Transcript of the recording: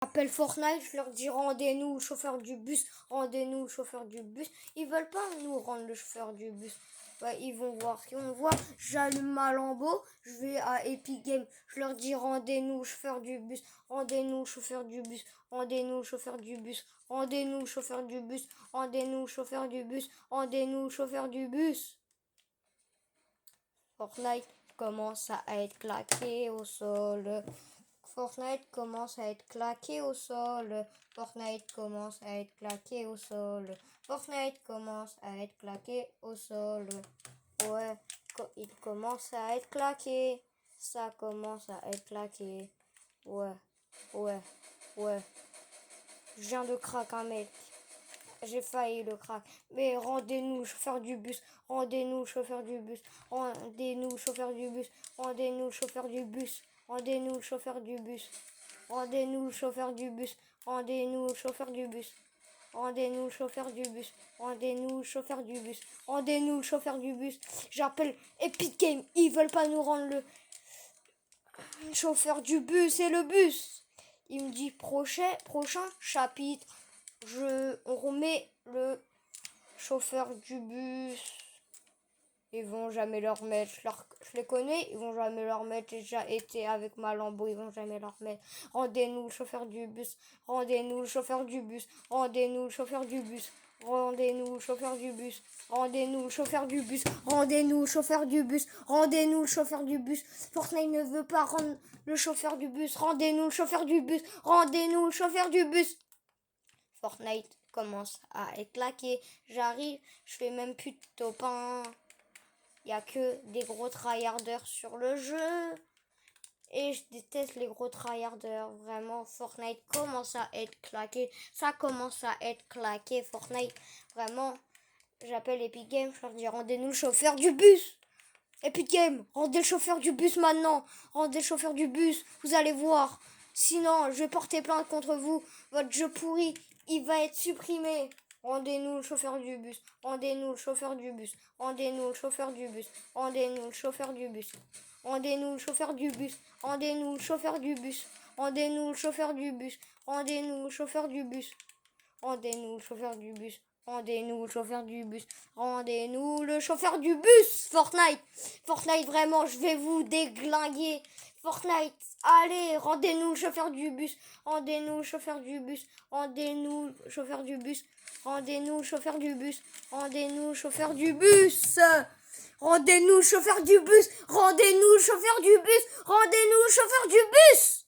Appelle Fortnite, je leur dis rendez-nous le chauffeur du bus, rendez-nous le chauffeur du bus. Ils veulent pas nous rendre le chauffeur du bus. Ouais, ils vont voir. Si on voit, j'allume ma Lambo, je vais à Epic Games, je leur dis rendez-nous le chauffeur du bus, rendez-nous le chauffeur du bus, rendez-nous le chauffeur du bus, rendez-nous le chauffeur du bus, rendez-nous le chauffeur du bus, rendez-nous le chauffeur du bus. Fortnite commence à être claqué au sol. Fortnite commence à être claqué au sol. Fortnite commence à être claqué au sol. Fortnite commence à être claqué au sol. Ouais, il commence à être claqué. Ça commence à être claqué. Ouais, ouais, ouais. Je viens de craquer un mec. J'ai failli le crack. Mais rendez-nous le chauffeur du bus. Rendez-nous le chauffeur du bus. Rendez-nous le chauffeur du bus. Rendez-nous le chauffeur du bus. Rendez-nous le chauffeur du bus. Rendez-nous le chauffeur du bus. Rendez-nous le chauffeur du bus. Rendez-nous le chauffeur du bus. Rendez-nous le chauffeur du bus. Rendez-nous le chauffeur du bus. J'appelle Epic Games. Ils veulent pas nous rendre le chauffeur du bus et le bus. Il me dit prochain chapitre. On remet le chauffeur du bus. Ils vont jamais le remettre. Je les connais, ils vont jamais le remettre. J'ai déjà été avec ma Lambo, ils vont jamais le remettre. Rendez-nous le chauffeur du bus. Rendez-nous le chauffeur du bus. Rendez-nous le chauffeur du bus. Rendez-nous le chauffeur du bus. Rendez-nous le chauffeur du bus. Rendez-nous le chauffeur du bus. Rendez-nous le chauffeur du bus. Fortnite ne veut pas rendre le chauffeur du bus. Rendez-nous le chauffeur du bus. Rendez-nous le chauffeur du bus. Fortnite commence à être claqué. J'arrive, je fais même plus de top 1. Il n'y a que des gros tryharders sur le jeu. Et je déteste les gros tryharders. Vraiment, Fortnite commence à être claqué. Ça commence à être claqué. Fortnite, vraiment, j'appelle Epic Games. Je leur dis rendez-nous le chauffeur du bus. Epic Games, rendez le chauffeur du bus maintenant. Rendez le chauffeur du bus. Vous allez voir. Sinon, je vais porter plainte contre vous. Votre jeu pourri, il va être supprimé. Rendez-nous le chauffeur du bus. Rendez-nous le chauffeur du bus. Rendez-nous le chauffeur du bus. Rendez-nous le chauffeur du bus. Rendez-nous le chauffeur du bus. Rendez-nous le chauffeur du bus. Rendez-nous le chauffeur du bus. Rendez-nous le chauffeur du bus. Rendez-nous le chauffeur du bus. Rendez-nous le chauffeur du bus. Rendez-nous le chauffeur du bus. Fortnite. Fortnite, vraiment, je vais vous déglinguer. Fortnite, allez, rendez-nous le chauffeur du bus. Rendez-nous le chauffeur du bus. Rendez-nous le chauffeur du bus. Rendez-nous le chauffeur du bus. Rendez-nous le chauffeur du bus. Rendez-nous le chauffeur du bus. Rendez-nous le chauffeur du bus. Rendez-nous le chauffeur du bus.